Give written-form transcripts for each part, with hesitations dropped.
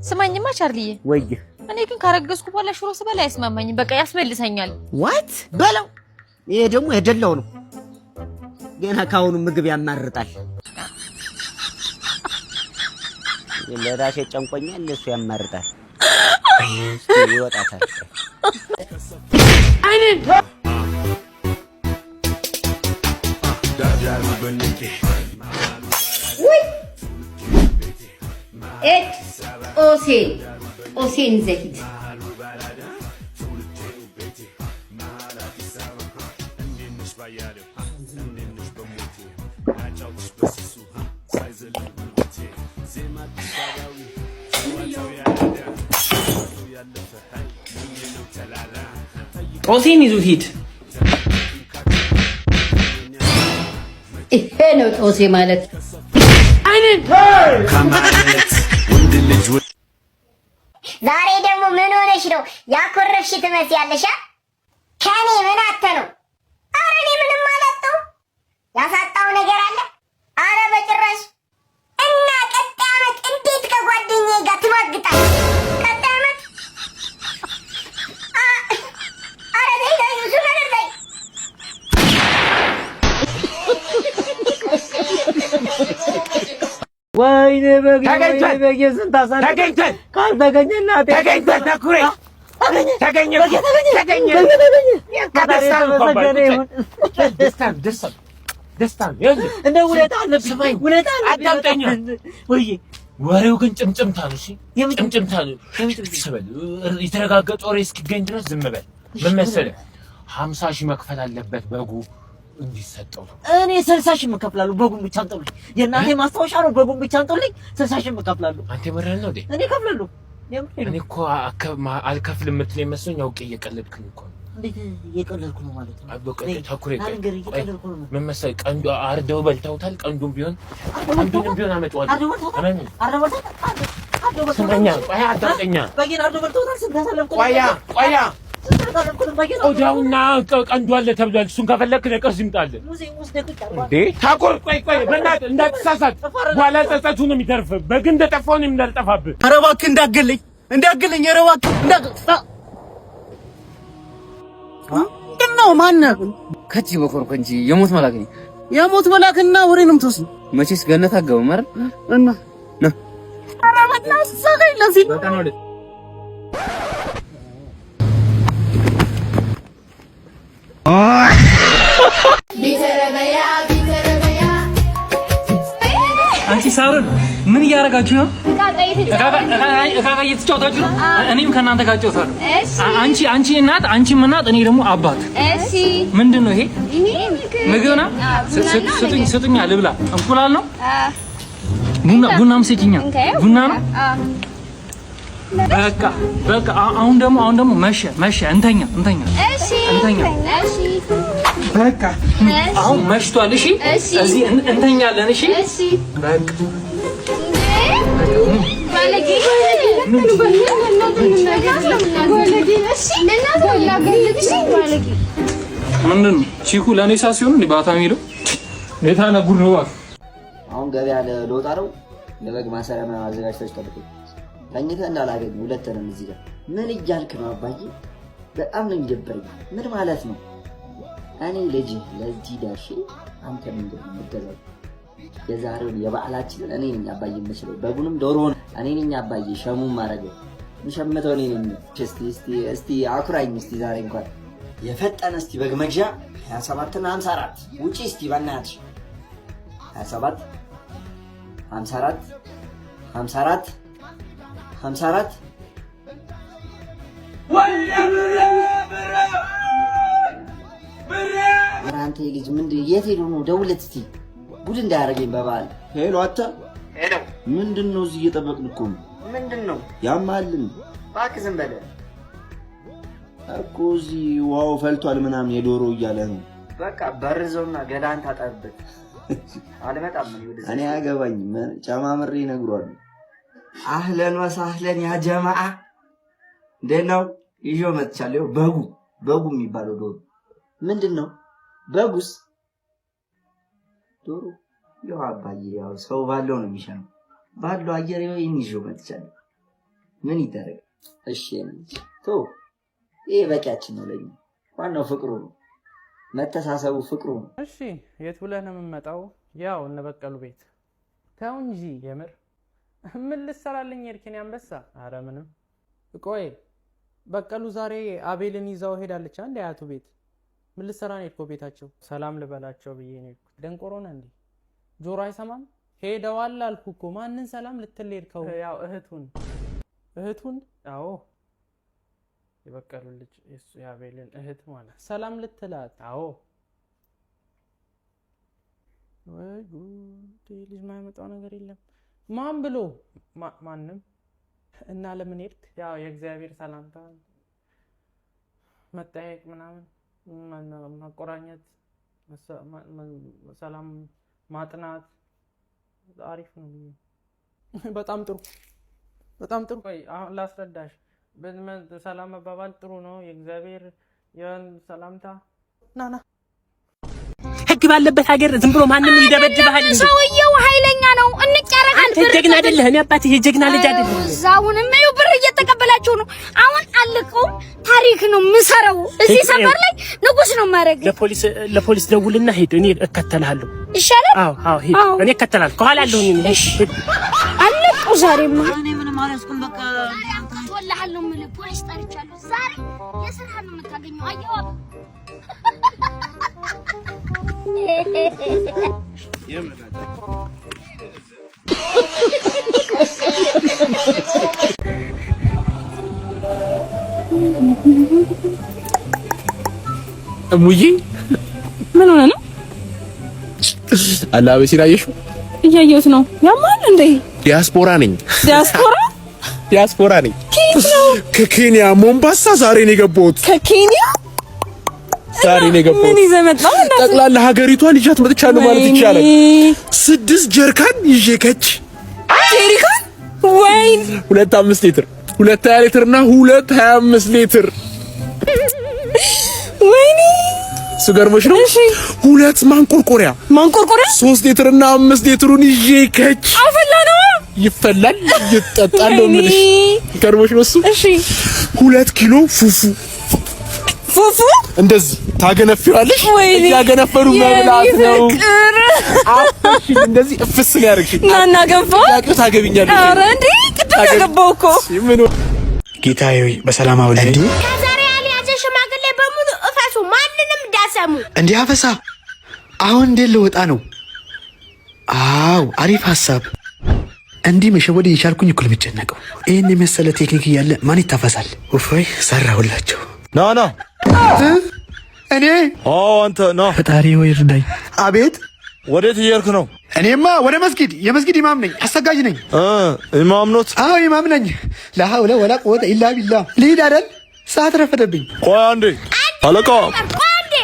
ስማኝማ ቻርሊዬ ወይ እኔ ግን ካረገዝኩ በኋላ ሽሮ ስበላ አይስማማኝም በቃ ያስበልሰኛል what በለው ይሄ ደግሞ የደላው ነው ገና ካሁኑ ምግብ ያማርጣል ለራሴ ጨንቆኛል ለሱ ያማርጣል ይወጣታል አይኔን ኦሴን ዘይት ኦሴን ይዙት ሂድ ይሄ ነው ኦሴ ማለት አይኔን ዛሬ ደግሞ ምን ሆነሽ ነው ያኮረፍሽ ትመስያለሽ ከኔ ምን አተ ነው አረ እኔ ምንም አላጣው ያሳጣው ነገር አለ አረ በጭራሽ እና ቀጣይ ዓመት እንዴት ከጓደኛዬ ጋር ትዋግጣለሽ ቀጣይ ዓመት አረ ደይ እሱ ነገር ደይ ወይኔ በጌ ስንታሳለ ተገኝተን ካልተገኘና ተገኝተን ተኩሬ ተገኘ ደስታን እንደ ውለታ አለብኝ ውለታ አዳምጠኛ ወይ ወሬው ግን ጭምጭምታ ነው እሺ ጭምጭምታ ነው ሰበል የተረጋገጠ ወሬ እስኪገኝ ድረስ ዝም በል ምን መሰለህ 50 ሺህ መክፈል አለበት በጉ እንዲሰጠው እኔ 60 ሺህ መከፍላለሁ በጉን ብቻ አንጠልኝ የእናቴ ማስታወሻ ነው በጉን ብቻ አንጠልኝ 60 ሺህ መከፍላለሁ አንተ መረን ነው እኔ ከፍላለሁ እኔ እኮ አልከፍልም የምትለኝ መስሎኝ አውቄ እየቀለድኩኝ እኮ ነው እንዴት እየቀለድኩ ነው ማለት ነው አበቀ ተኩሬ እየቀለድኩ ነው ምን መሰለህ ቀንዱ አርደው በልተውታል ቀንዱም ቢሆን አመጣዋለሁ አርደው ስንተኛ ቆያ አዳምጠኛ በጌን አርደው በልተውታል ስንታሰለምኩ ቆያ ቆዳውና ቀንዱ አለ ተብሏል እሱን ከፈለክ ነቀርስ ይምጣልህ እንዴ ታቆር ቆይ በእናትህ እንዳትሳሳት በኋላ ጸጸቱ ነው የሚተርፍ በግ እንደጠፋው ነው እንዳልጠፋብህ ኧረ እባክህ እንዳገለኝ ኧረ እባክህ ነው ማነው ከቲ በኮርኮ እንጂ የሞት መልአክ ነኝ የሞት መልአክና ወሬ ነው የምትወስድ መቼስ ገነት አገባ ማር እና ነው ኧረ በእናትህ ሰገኝ ለዚህ በቃ ነው ቢተረበያ አንቺ ሳሩን ምን እያደረጋችሁ ነው? እቃቃ እየተጫወታችሁ ነው? እኔም ከእናንተ ጋር እጫወታለሁ። አንቺ እናት፣ አንቺም እናት፣ እኔ ደግሞ አባት። እሺ ምንድን ነው ይሄ? ምግብ ነው? ስጡኛ ልብላ። እንቁላል ነው? ቡናም ስጪኛ። ቡና ነው? በቃ አሁን ደግሞ መሸ። እንተኛ። እሺ እንተኛ። እሺ በቃ አሁን መሽቷል። እሺ እዚህ እንተኛለን። እሺ በቃ ምንድን ነው ቺኩ ለእኔ ሳሲሆን እንደ ባታ የሚለው ኔታ ነጉር ነው። አሁን ገበያ ለወጣ ነው ለበግ ማሰሪያ ምናምን አዘጋጅተሽ ጠብቁኝ። ተኝተህ እንዳላገኝ ሁለት ነን እዚህ ጋር ምን እያልክ ነው አባዬ? በጣም ነው የሚደብረኝ። ምን ማለት ነው? እኔ ልጅ ለዚህ ዳሽ አንተ ምንድን ነው የምትገዛው? የዛሬውን የበዓላችንን እኔ ነኝ አባዬ የምችለው። በጉንም ዶሮውን እኔ ነኝ አባዬ ሸሙን ማረገው ምሸምተው እኔ ነኝ። እስቲ አኩራኝ እስቲ ዛሬ እንኳን የፈጠነ እስቲ በግ መግዣ 27 እና 54 ውጪ እስቲ በእናትሽ 27 54 አንተ ልጅ ምንድን የት ሄዶ ነው? ደውለት እስቲ ጉድ እንዳያረገኝ በበዓል። ሄሎ አታ ሄሎ ምንድነው? እዚህ እየጠበቅን እኮ ነው። ምንድነው? ያማልን እባክህ ዝም በለ እኮ እዚህ ዋው ፈልቷል ምናምን የዶሮ እያለ ነው። በቃ በርዘውና ገላን ታጠብበት። አልመጣም ምን ይወደ እኔ አያገባኝ ጨማምሬ ነግሯል። አህለን ወሳህለን ያ ጀማዓ እንደናው ይዞ መጥቻለሁ። በጉ የሚባለው ዶሮ ምንድነው? በጉስ ዶሮ ያው አባዬ ያው ሰው ባለው ነው የሚሸነው። ባለው አየር ይዞ መጥቻለሁ። ምን ይደረግ? እሺ ቶ ይሄ በቂያችን ነው ለኛ። ዋናው ፍቅሩ ነው፣ መተሳሰቡ ፍቅሩ ነው። እሺ የት ብለህ ነው የምመጣው? ያው እነ በቀሉ ቤት። ተው እንጂ የምር ምን ልሰራልኝ ሄድክኝ አንበሳ? አረ ምንም። ቆይ በቀሉ ዛሬ አቤልን ይዛው ሄዳለች አንዴ አያቱ ቤት። ምን ልሰራ ነው ሄድከው ቤታቸው? ሰላም ልበላቸው ብዬ ነው ሄድኩት። ደንቆሮ ነህ እንዴ? ጆሮ አይሰማም? ሄደዋል አልኩ እኮ። ማንን ሰላም ልትል ሄድከው? ያው እህቱን አዎ የበቀሉ ልጅ እሱ ያቤልን እህት ማለት ሰላም ልትላት። አዎ ወይ ጉድ! ልጅ ማይመጣው ነገር የለም። ማን ብሎ ማንም። እና ለምን ሄድክ? ያው የእግዚአብሔር ሰላምታ መጠየቅ ምናምን ማቆራኘት ሰላም ማጥናት አሪፍ ነው። በጣም ጥሩ በጣም ጥሩ። ቆይ አሁን ላስረዳሽ። ሰላም መባባል ጥሩ ነው። የእግዚአብሔር ሰላምታ ናና ህግ ባለበት ሀገር ዝም ብሎ ማንንም ይደበድብሃል። ሰውየው ኃይለኛ ነው። እንጨረቃን አንተ ጀግና አይደለህም። አባትህ የጀግና ልጅ አይደለም። ዛውንም ነው ብር እየተቀበላችሁ ነው። አሁን አልቀው ታሪክ ነው ምሰረው። እዚህ ሰፈር ላይ ንጉስ ነው ማረግ። ለፖሊስ ደውልና ሄድ፣ እኔ እከተልሃለሁ። ይሻላል። አዎ ሄድ፣ እኔ እከተልሃለሁ። ከኋላ አለሁ እኔ። እሺ አልቀው ዛሬማ እኔ ምንም አላስኩም። በቃ ወላሂ ምን ፖሊስ ጠርቻለሁ። ዛሬ የስራ ነው የምታገኘው። አየዋ እሙዬ ምን ሆነ ነው? አላበሲን አየሽው? እያየሁት ነው። ያማል እንዴ? ዲያስፖራ ነኝ። ዲያስፖራ ነኝ። ከየት ነው? ከኬንያ ሞምባሳ ዛሬ ነው የገባሁት። ከኬንያ ዛሬ ነው የገባሁት። ምን ይዘህ መጣህ? ጠቅላላ ሀገሪቷን ይዣት መጥቻለሁ ማለት ይቻላል። 6 ጀሪካን ይዤ ከች። ጀሪካን ወይን 2.5 ሊትር 2.20 ሊትርና 2.25 ሊትር ወይኔ ስገርመሽ ነው። 2 ማንቆርቆሪያ 3 ሊትርና 5 ሊትሩን ይዤ ከች። አፈላ ነው ይፈላል ይጠጣል ነው ምንሽ ገርሞሽ ነው እሱ። እሺ 2 ኪሎ ፉፉ እንደዚህ ታገነፊዋለሽ። ያገነፈሩ መብላት ነው። አፍሽ እንደዚህ እፍስ ነው ያርግሽ። ናና ገንፎ ያቀው ታገቢኛለሽ። አረ እንዴ ቅድም ያገባው እኮ ምን ጌታዬ ሆይ በሰላም አውለኝ። እንዴ ከዛሬ ያልያዘ ሽማግሌ በሙሉ እፈሱ፣ ማንንም ዳሰሙ። እንዴ አፈሳ አሁን እንዴ ልወጣ ነው? አው አሪፍ ሐሳብ። እንዲህ መሸወድ የቻልኩኝ እኮ ልምጨነቀው። ይሄን የመሰለ ቴክኒክ እያለ ማን ይታፈሳል? እፎይ ሰራሁላችሁ። ና እኔ አንተ ና። ፈጣሪ ሆይ እርዳኝ። አቤት ወዴት እየሄድክ ነው? እኔማ ወደ መስጊድ፣ የመስጊድ ኢማም ነኝ፣ አሰጋጅ ነኝ። ኢማም ኖት? አዎ ኢማም ነኝ። ላ ሐውለ ወላ ቁወተ ኢላ ቢላህ። ልሂድ አይደል? ሰዓት ረፈደብኝ። ቆይ አንዴ አለቃ፣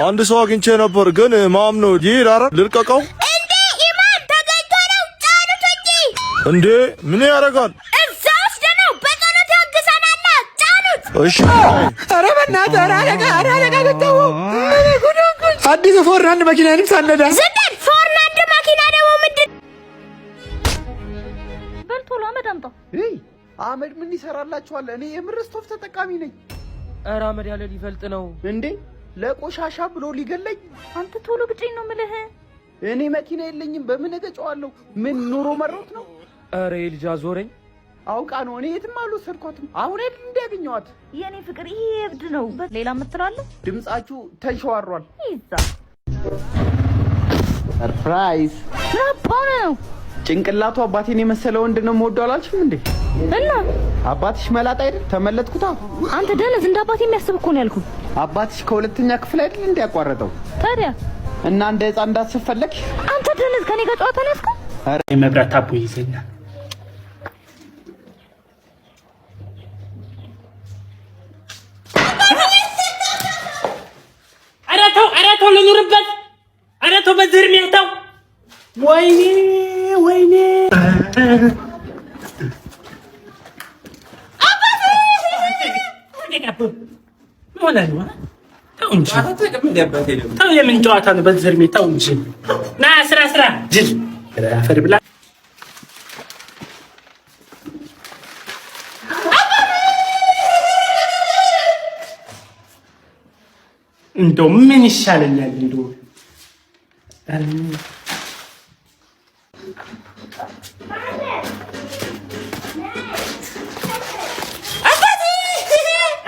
አንድ ሰው አግኝቼ ነበር ግን ኢማም ነው። ይሄድ አረ ልልቀቀው። እንዴ ኢማም ተገኝቶ ነው። ጫኑት እንጂ እንዴ ምን ያደርጋል? እዛ ውስጥ ነው። በጸሎት ያግዘናል። ጫኑት። እሺ አረ በእናትህ አረ አለቃ ገጠው። አዲስ ፎርናንድ መኪናንም ሳነዳ ዝንደል ፎርናንድ መኪና ደግሞ ምንድን በልቶሎ አመድ አምጣው። አመድ ምን ይሰራላችኋል? እኔ የምር ስቶፍ ተጠቃሚ ነኝ። ኧረ አመድ ያለ ሊፈልጥ ነው እንዴ ለቆሻሻ ብሎ ሊገለኝ። አንተ ቶሎ ግጭኝ ነው የምልህ። እኔ መኪና የለኝም፣ በምን እገጨዋለሁ? ምን ኑሮ መሮት ነው? ኧረ ልጅ አዞረኝ። አውቃ ነው። እኔ የትም አልወሰድኳትም። አሁን አይደል እንዲያገኘዋት። የኔ ፍቅር ይሄ እብድ ነው። ሌላ የምትላለህ? ድምጻችሁ ተንሸዋሯል። ይዛ ሰርፕራይዝ ራፖን ነው። ጭንቅላቱ አባቴን የመሰለ ወንድ ነው የምወደው አላልሽም እንዴ? እና አባትሽ መላጣ አይደል? ተመለጥኩታ። አንተ ደነዝ እንደ አባቴ የሚያስብ እኮ ነው ያልኩህ። አባትሽ ከሁለተኛ ክፍል አይደል እንዲያቋረጠው? ታዲያ እና እንደ ህፃን እንዳትፈለግ። አንተ ደነዝ ከኔ ጋር ጨዋታ ነው ያስከው። መብራት ታቦ ይዘኛል። ኧረ ተው ልኑርበት። ኧረ ተው በዚህ እድሜ ተው። ወይኔ ተው የምን ጨዋታ ነው? በዚህ እድሜ ተው እንጂ ና ስራ ጅል አፈር ብላ እንደው ምን ይሻለኛል እንደው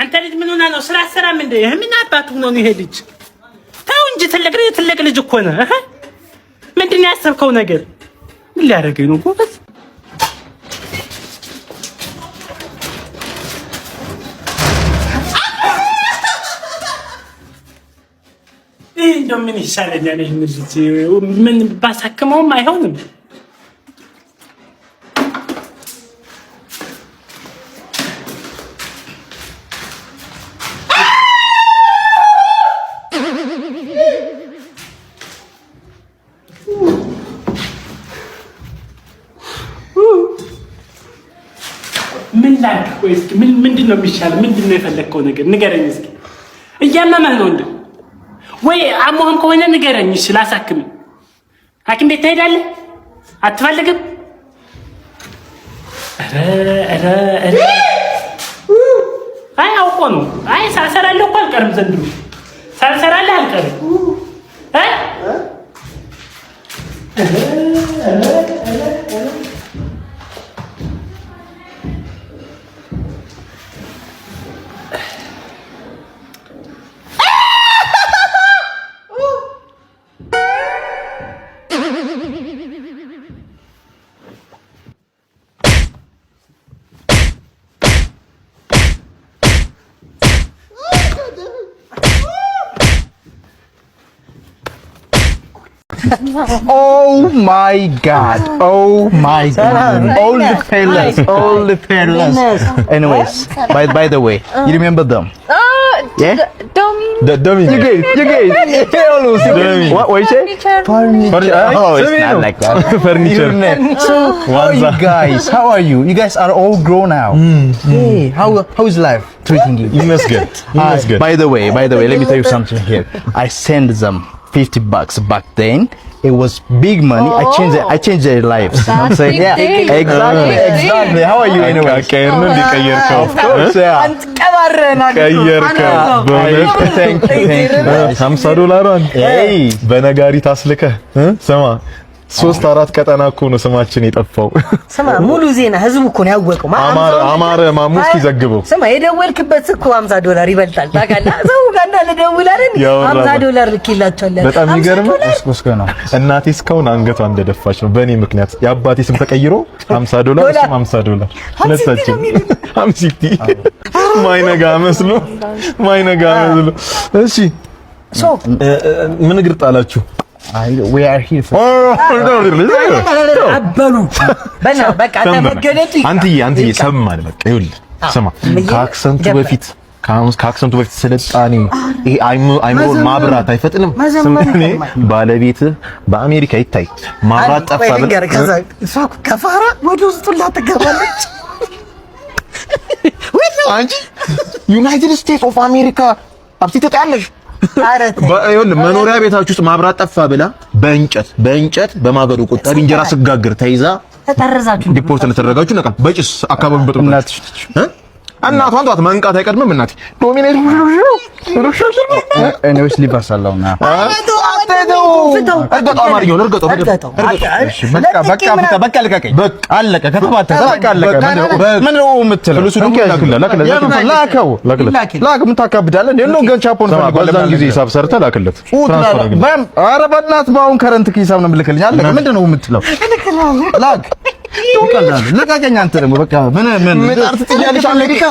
አንተ ልጅ ምን ሆነህ ነው? ስራ አትሰራም እንዴ? ምን አባቱ ሆኖ ነው ይሄ ልጅ? ተው እንጂ ትልቅ ልጅ እኮ ነህ። ምንድን ነው ያሰብከው ነገር? ምን ሊያደርገኝ ነው ጎበዝ? እንደው ምን ይሻለኛል? ይሄን ልጅ ምን ባሳክመውም አይሆንም። ምን ላድርግ? ቆይ እስኪ ምንድን ነው የሚሻለው? ምንድን ነው የፈለግከው ነገር ንገረኝ እስኪ። እያመመህ ነው እንዴ? ወይ አሞህም ከሆነ ንገረኝ እሺ፣ ላሳክም። ሐኪም ቤት ትሄዳለህ? አትፈልግም? ኧረ አይ አውቆ ነው። አይ ሳልሰራለህ እኮ አልቀርም ዘንድሮ። ሳልሰራለህ አልቀርም። Oh my God! Oh my God! All the fellas. Anyways, by the way, you remember them? Yeah? Dummy. You guys. What you say? Furniture. Oh, it's not like that. Furniture. So, how are you guys? How are you? You guys are all grown now. Hey, how is life treating you? You must get. By the way, let me tell you something here. I sent them $50 back then. It was big money. I changed their lives. I'm saying, yeah, exactly. How are you anyway? Of course, yeah. $50 Hey, በነጋሪት አስልከህ ስማ 3-4 ቀጠና እኮ ነው ስማችን የጠፋው። ስማ ሙሉ ዜና ህዝቡ እኮ ነው ያወቀው። አማረ ማሙስ ይዘግበው። ስማ የደወልክበት እኮ $50 ይበልጣል። ታውቃለህ? ሰው ጋር እንዳለ ደውል አይደል? $50 ልኬላቸዋለሁ። በጣም የሚገርም እስኮ ነው። እናቴ እስካሁን አንገቷ እንደደፋች ነው በእኔ ምክንያት። የአባቴ ስም ተቀይሮ $50 እሱም $50 ለሳችን 50 ማይነጋ መስሎ። እሺ ምን እግር ጣላችሁ? we are here for አበሉ በቃ ተመገለጥ። አንተዬ ሰማን። በቃ ይኸውልህ ስማ፣ ከአክሰንቱ በፊት ስልጣኔ ይሄ አይምሮ ማብራት አይፈጥንም። ስምኔ ባለቤት በአሜሪካ ይታይ ማብራት ጠፋ ብለህ ከፋራ ወደ ውስጥ ላተገባለች። አንቺ ዩናይትድ ስቴትስ ኦፍ አሜሪካ አብሲት ተጣለሽ። ይኸውልህ መኖሪያ ቤታችሁ ውስጥ ማብራት ጠፋ ብላ በእንጨት በማገዶ ቁጣቢ እንጀራ ስጋግር ተይዛ ተጠረዛችሁ ዲፖርት ለተደረጋችሁ ነቃ በጭስ አካባቢ በጥብጣት እናቷን ተዋት መንቃት አይቀድምም። እናቴ ዶሚኔት anyways ሊባሳለውና በቃ ልቀቀኝ። በቃ አለቀ። ከተባተረ በቃ አለቀ። ምን ነው የምትለው? ላክ የምታካብዳለህ እንዴ? ነው ገን ቻፖን በዛን ጊዜ ሂሳብ ሰርተህ ላክለት። ኧረ በእናትህ በአሁን ከረንት ሂሳብ ነው የምልክልኝ። አለቀ። ምንድን ነው የምትለው? ላክ ልቀቀኝ። አንተ ደግሞ በቃ ምን ጣርት ትያለሽ አሜሪካ